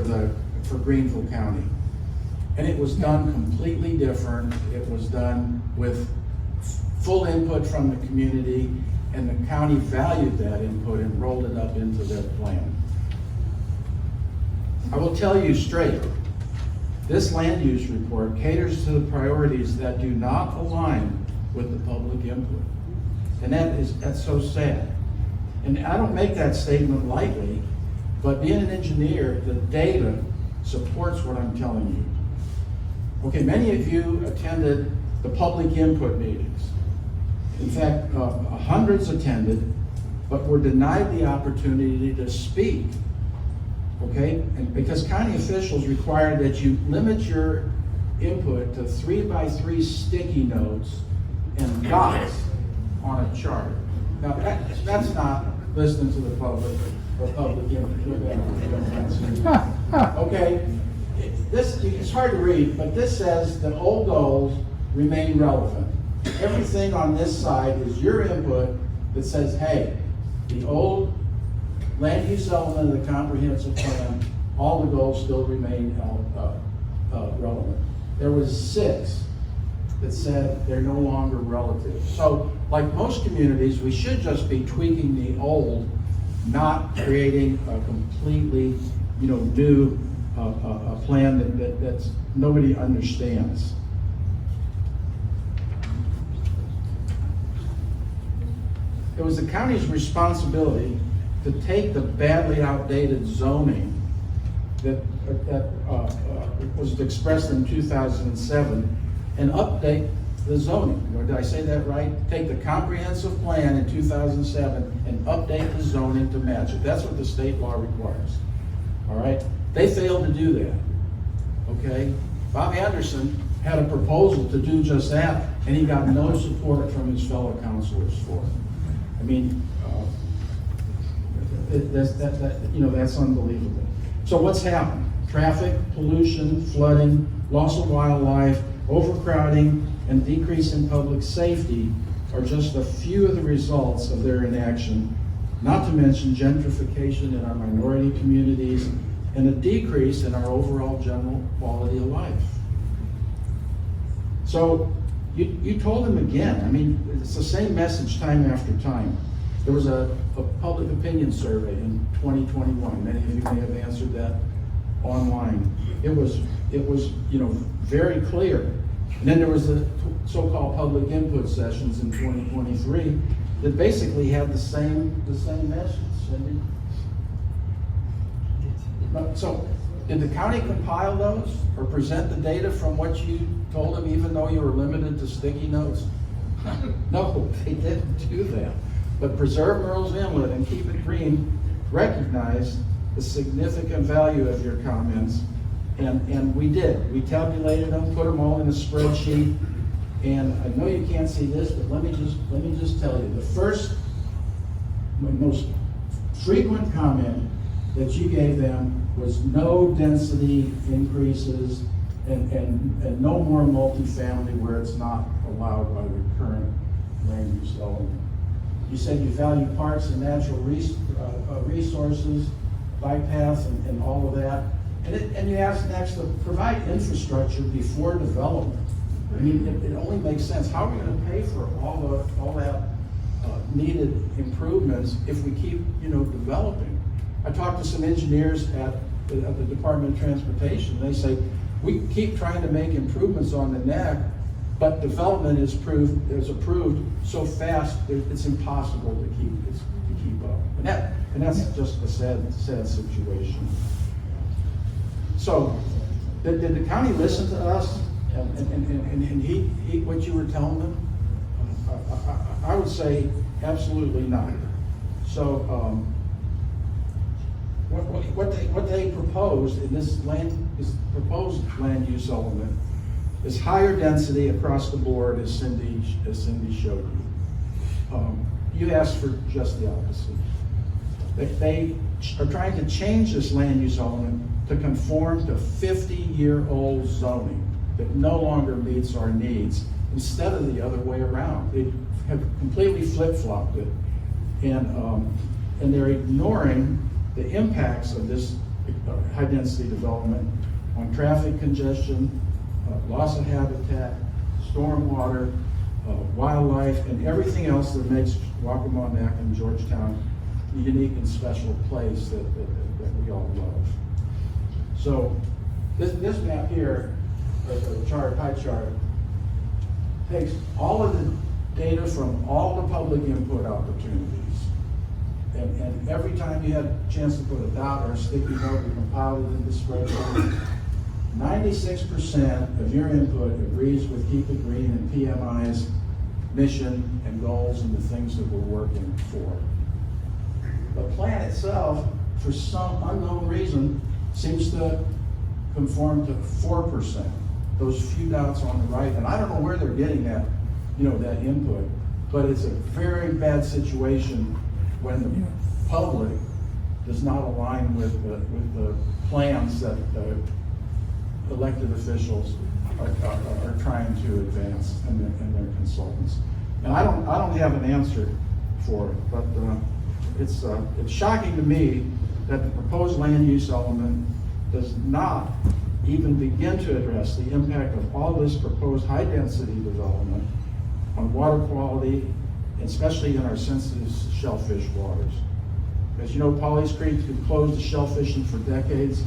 [SPEAKER 5] Greenville County. And it was done completely different. It was done with full input from the community, and the county valued that input and rolled it up into their plan. I will tell you straight, this land use report caters to the priorities that do not align with the public input. And that's so sad. And I don't make that statement lightly, but being an engineer, the data supports what I'm telling you. Okay, many of you attended the public input meetings. In fact, hundreds attended, but were denied the opportunity to speak. Okay, and because county officials require that you limit your input to 3x3 sticky notes and dots on a chart. Now that's not listening to the public or public input. Okay, it's hard to read, but this says the old goals remain relevant. Everything on this side is your input that says, hey, the old land use element of the comprehensive plan, all the goals still remain relevant. There was 6 that said they're no longer relative. So, like most communities, we should just be tweaking the old, not creating a completely, new a plan that's nobody understands. It was the county's responsibility to take the badly outdated zoning that was expressed in 2007 and update the zoning. Or did I say that right? Take the comprehensive plan in 2007 and update the zoning to match it. That's what the state law requires. All right? They failed to do that. Okay? Bob Anderson had a proposal to do just that, and he got no support from his fellow councilors for it. I mean, that's unbelievable. So what's happened? Traffic, pollution, flooding, loss of wildlife, overcrowding, and decrease in public safety are just a few of the results of their inaction, not to mention gentrification in our minority communities and a decrease in our overall general quality of life. So you told them again. I mean, it's the same message time after time. There was a public opinion survey in 2021. Many of you may have answered that online. It was very clear. And then there was the so-called public input sessions in 2023 that basically had the same message. Cindy? So, did the county compile those or present the data from what you told them, even though you were limited to sticky notes? No, they didn't do that. But Preserve Murrells Inlet and Keep It Green recognize the significant value of your comments, and we did. We tabulated them, put them all in a spreadsheet, and I know you can't see this, but let me just tell you, the first, most frequent comment that you gave them was no density increases and no more multifamily where it's not allowed by the current land use element. You said you value parks and natural resources, bypass and all of that. And you asked next to provide infrastructure before development. I mean, it only makes sense. How are we going to pay for all that needed improvements if we keep, developing? I talked to some engineers at the Department of Transportation. They say, we keep trying to make improvements on the neck, but development is approved so fast it's impossible to keep up. And that's just a sad situation. So, did the county listen to us and what you were telling them I would say absolutely not. So what they proposed in this proposed land use element is higher density across the board, as Cindy showed you. You asked for just the opposite. They are trying to change this land use element to conform to 50-year-old zoning that no longer meets our needs, instead of the other way around. They have completely flip-flopped it, and they're ignoring the impacts of this high-density development on traffic congestion, loss of habitat, stormwater, wildlife, and everything else that makes Wacomonac and Georgetown a unique and special place that we all love. So this map here, the chart, pie chart, takes all of the data from all the public input opportunities. And every time you had a chance to put a dot or a sticky note, we compiled it into spreadsheet. 96% of your input agrees with Keep It Green and PMI's mission and goals and the things that we're working for. The plan itself, for some unknown reason, seems to conform to 4%. Those few dots on the right, and I don't know where they're getting that, that input, but it's a very bad situation when the public does not align with the plans that elected officials are trying to advance and their consultants. And I don't have an answer for it, but it's shocking to me that the proposed land use element does not even begin to address the impact of all this proposed high-density development on water quality, especially in our sensitive shellfish waters. As you know, Polly's Creek's been closed to shellfishing for decades.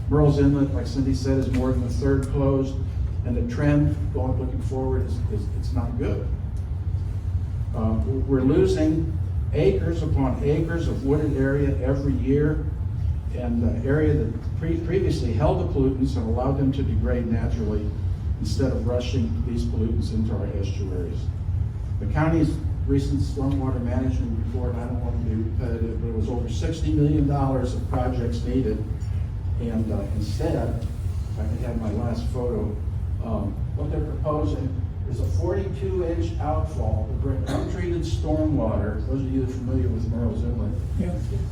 [SPEAKER 5] Merle's Inlet, like Cindy said, is more than a third closed, and the trend looking forward is it's not good. We're losing acres upon acres of wooded area every year, and the area that previously held the pollutants and allowed them to degrade naturally instead of rushing these pollutants into our estuaries. The county's recent stormwater management report, I don't want to be repetitive, but it was over $60 million of projects needed. And instead, if I could have my last photo, what they're proposing is a 42-inch outfall to bring untreated stormwater, those of you that are familiar with Merle's Inlet,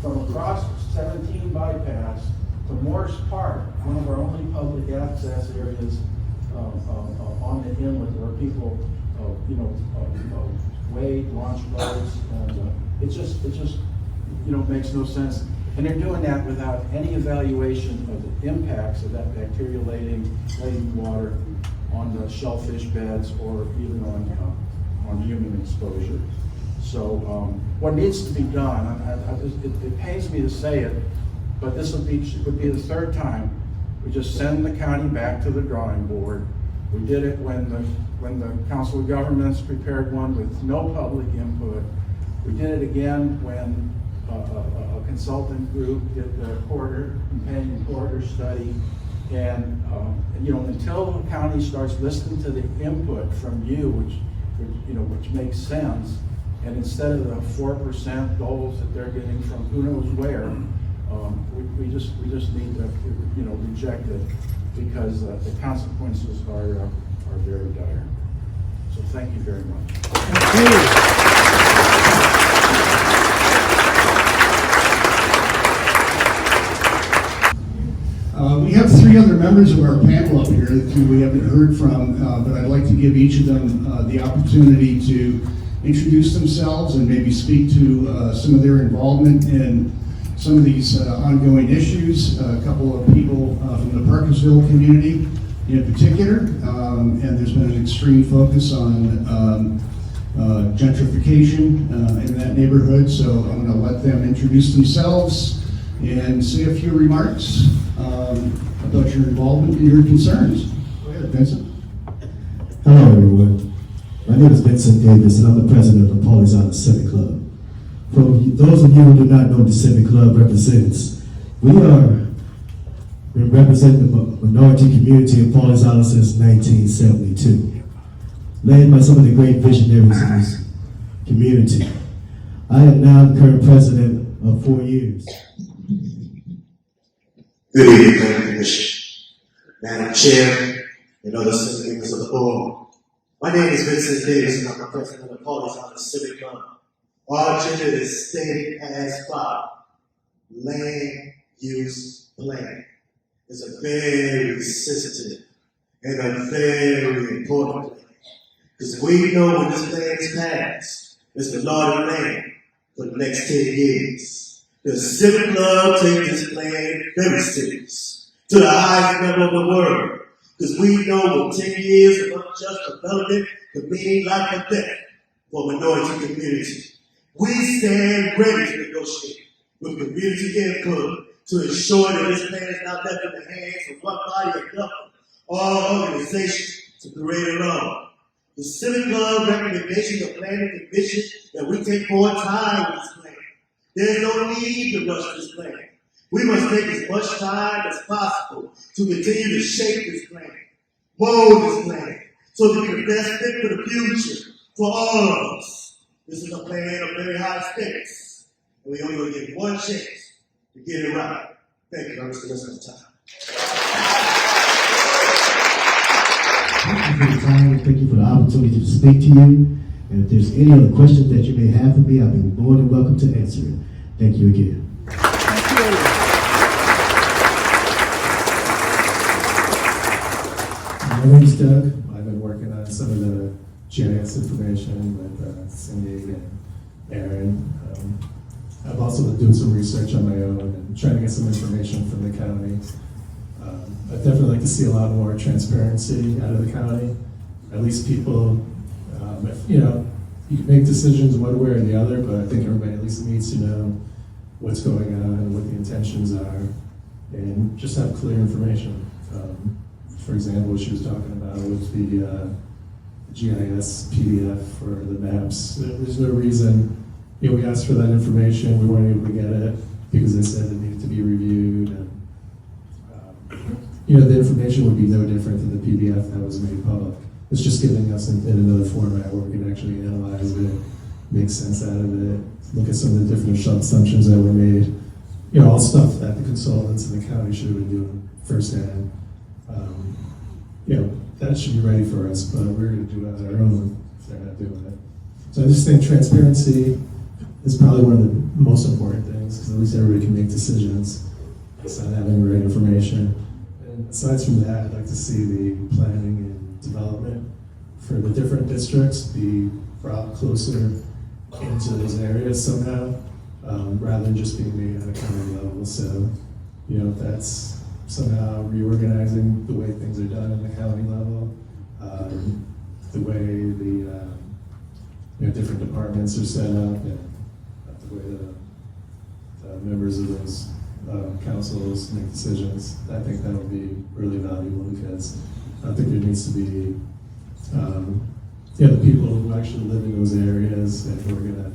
[SPEAKER 5] from across 17 bypass to Morse Park, one of our only public access areas on the inlet where people, wade, launch boats, and it just makes no sense. And they're doing that without any evaluation of the impacts of that bacteria-laden water on the shellfish beds or even on human exposure. So what needs to be done, it pains me to say it, but this would be the third time we just send the county back to the drawing board. We did it when the Council of Governments prepared one with no public input. We did it again when a consultant group did the companion quarter study, and until the county starts listening to the input from you, which makes sense, and instead of the 4% goals that they're getting from who knows where, we just need to reject it, because the consequences are very dire. So thank you very much.
[SPEAKER 2] Thank you.
[SPEAKER 1] We have three other members of our panel up here that we haven't heard from, but I'd like to give each of them the opportunity to introduce themselves and maybe speak to some of their involvement in some of these ongoing issues. A couple of people from the Parkersville community in particular, and there's been an extreme focus on gentrification in that neighborhood, so I'm going to let them introduce themselves and say a few remarks about your involvement and your concerns. Go ahead, Vincent.
[SPEAKER 6] Hello, everyone. My name is Vincent Davis, and I'm the president of the Pauley's Island Civic Club. For those of you who do not know what the Civic Club represents, we represent the minority community of Pauley's Island since 1972. Led by some of the great visionaries community. I am now the current president of 4 years.
[SPEAKER 7] Good evening, Planning Commission, Madam Chair, and other city members of the board. My name is Vincent Davis, and I'm the president of the Police Honor Civic Club. Our agenda is stated as follows: land use plan. It's a very sensitive and a very important plan. Because we know when this plan is passed, it's the law of the land for the next 10 years. The Civic Club takes this plan very serious, to the highest level of the world. Because we know when 10 years of unjust development could mean life or death for minority community. We stand ready to negotiate with community input to ensure that this plan is not left in the hands of one body of government or organization to create a law. The Civic Club recommendation of planning commission that we take more time with this plan. There's no need to rush this plan. We must take as much time as possible to continue to shape this plan, mold this plan, so that we can best fit for the future for all of us. This is a plan of very high stakes, and we only get one chance to get it right. Thank you, Mr. President, for the time.
[SPEAKER 6] Thank you for the time. Thank you for the opportunity to speak to you. And if there's any other questions that you may have for me, I'll be more than welcome to answer it. Thank you again.
[SPEAKER 2] My name is Doug. I've been working on some of the GIS information with Cindy and Aaron. I've also been doing some research on my own and trying to get some information from the county. I'd definitely like to see a lot more transparency out of the county. At least people, if, you can make decisions one way or the other, but I think everybody at least needs to know what's going on, what the intentions are, and just have clear information. For example, what she was talking about with the GIS PDF for the maps. There's no reason, we asked for that information, we weren't able to get it because they said it needed to be reviewed. And, the information would be no different than the PDF that was made public. It's just giving us in another format where we can actually analyze it, make sense out of it, look at some of the different assumptions that were made. All stuff that the consultants in the county should have been doing firsthand. That should be ready for us, but we're going to do it on our own if they're not doing it. So I just think transparency is probably one of the most important things, because at least everybody can make decisions based on having the right information. And aside from that, I'd like to see the planning and development for the different districts be brought closer into those areas somehow, rather than just being made at a county level. So, if that's somehow reorganizing the way things are done in the county level, the way the different departments are set up, and the way the members of those councils make decisions. I think that would be really valuable, because I think there needs to be the people who actually live in those areas and who are going to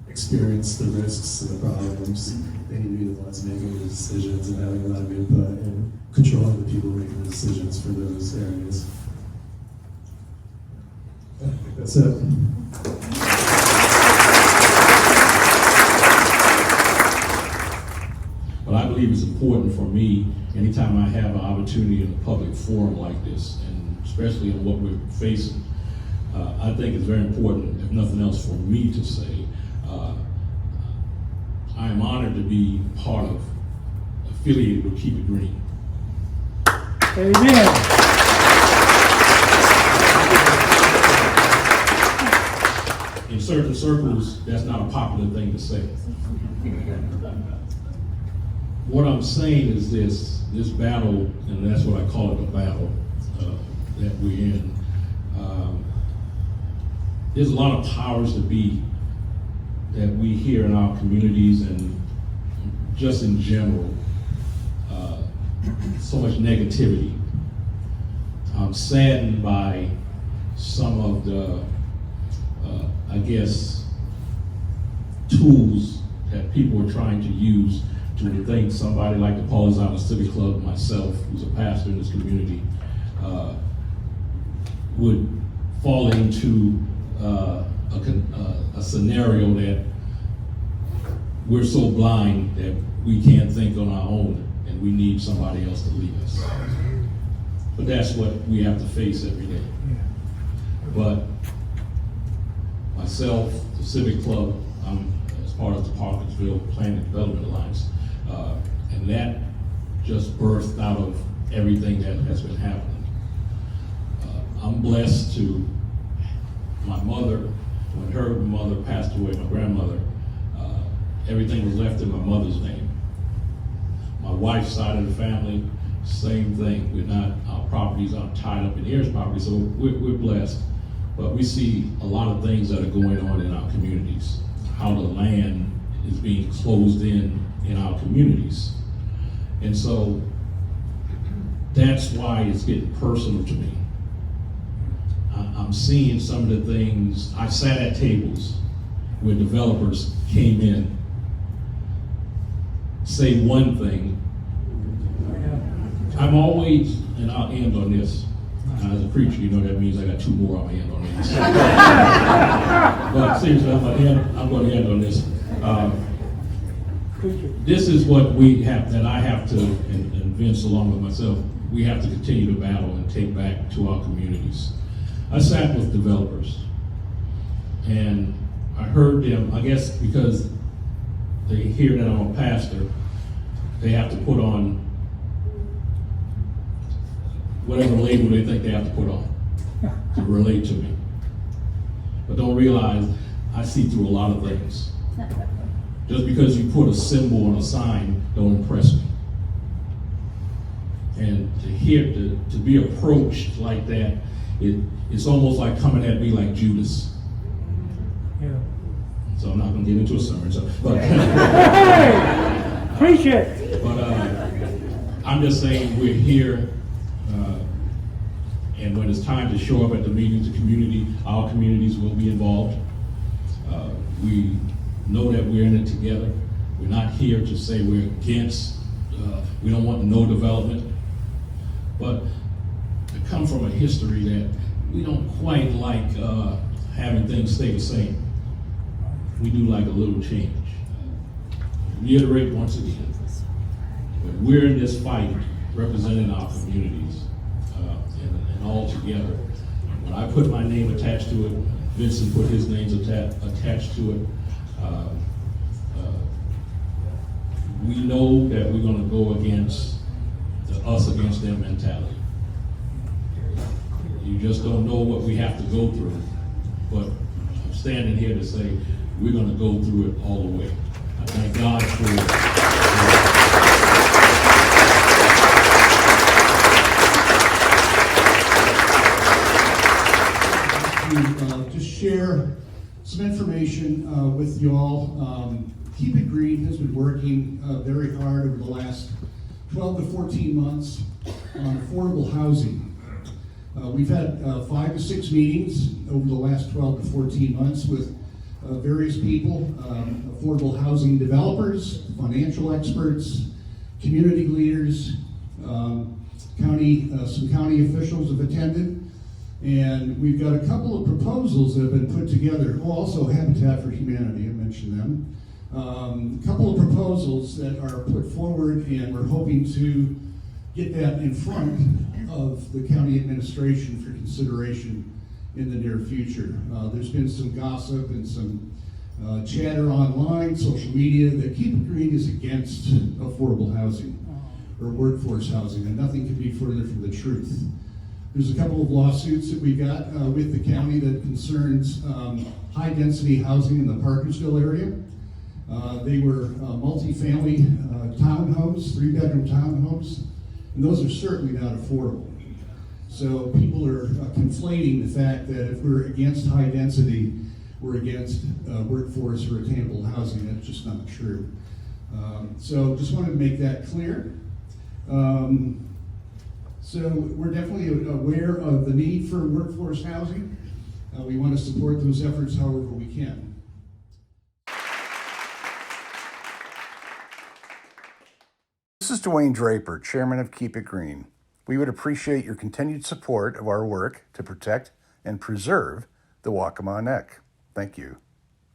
[SPEAKER 2] experience the risks and the problems. They need to be the ones making the decisions and having a lot of input and controlling the people making the decisions for those areas. I think that's it.
[SPEAKER 8] But I believe it's important for me, anytime I have an opportunity in a public forum like this, and especially in what we're facing, I think it's very important, if nothing else, for me to say, I am honored to be part of, affiliated with Keep It Green.
[SPEAKER 2] Amen.
[SPEAKER 8] In certain circles, that's not a popular thing to say. What I'm saying is this battle, and that's what I call it, a battle that we're in. There's a lot of powers that be that we hear in our communities and just in general. So much negativity. I'm saddened by some of the, tools that people are trying to use to think somebody like the Paulizana Civic Club, myself, who's a pastor in this community, would fall into a a scenario that we're so blind that we can't think on our own, and we need somebody else to lead us. But that's what we have to face every day. But myself, the Civic Club, I'm as part of the Parkersville Planning and Development Alliance, and that just birthed out of everything that has been happening. I'm blessed to, my mother, when her mother passed away, my grandmother, everything was left in my mother's name. My wife's side of the family, same thing. Our properties aren't tied up in heirs property, so we're blessed. But we see a lot of things that are going on in our communities, how the land is being closed in our communities. And so that's why it's getting personal to me. I'm seeing some of the things. I sat at tables where developers came in, say one thing. I'm always, and I'll end on this. As a preacher, you know that means I got two more on my end on this. But seriously, I'm going to end on this. This is what we have, that I have to, and Vince along with myself, we have to continue to battle and take back to our communities. I sat with developers, and I heard them, I guess because they hear that I'm a pastor, they have to put on whatever label they think they have to put on to relate to me. But don't realize I see through a lot of things. Just because you put a symbol on a sign, don't impress me. And to be approached like that, it's almost like coming at me like Judas.
[SPEAKER 9] Yeah.
[SPEAKER 8] So I'm not going to get into a sermon. But
[SPEAKER 9] Preach it.
[SPEAKER 8] But I'm just saying we're here, and when it's time to show up at the meetings, our communities will be involved. We know that we're in it together. We're not here to say we're against, we don't want no development. But I come from a history that we don't quite like having things stay the same. We do like a little change. Reiterate once again, when we're in this fight representing our communities and all together, when I put my name attached to it, Vincent put his names attached to it, we know that we're going to go against the us against them mentality. You just don't know what we have to go through, but I'm standing here to say we're going to go through it all the way. I thank God
[SPEAKER 1] to just share some information with you all. Keep It Green has been working very hard over the last 12 to 14 months on affordable housing. We've had 5 to 6 meetings over the last 12 to 14 months with various people, affordable housing developers, financial experts, community leaders, some county officials have attended, and we've got a couple of proposals that have been put together. Oh, also Habitat for Humanity, I mentioned them. A couple of proposals that are put forward, and we're hoping to get that in front of the county administration for consideration in the near future. There's been some gossip and some chatter online, social media, that Keep It Green is against affordable housing or workforce housing, and nothing could be further from the truth. There's a couple of lawsuits that we got with the county that concerns high-density housing in the Parkersville area. They were multi-family townhomes, 3-bedroom townhomes, and those are certainly not affordable. So people are conflating the fact that if we're against high density, we're against workforce or attainable housing. That's just not true. So just wanted to make that clear. So we're definitely aware of the need for workforce housing. We want to support those efforts however we can.
[SPEAKER 10] This is Dwayne Draper, Chairman of Keep It Green. We would appreciate your continued support of our work to protect and preserve the Waccamaw Neck. Thank you.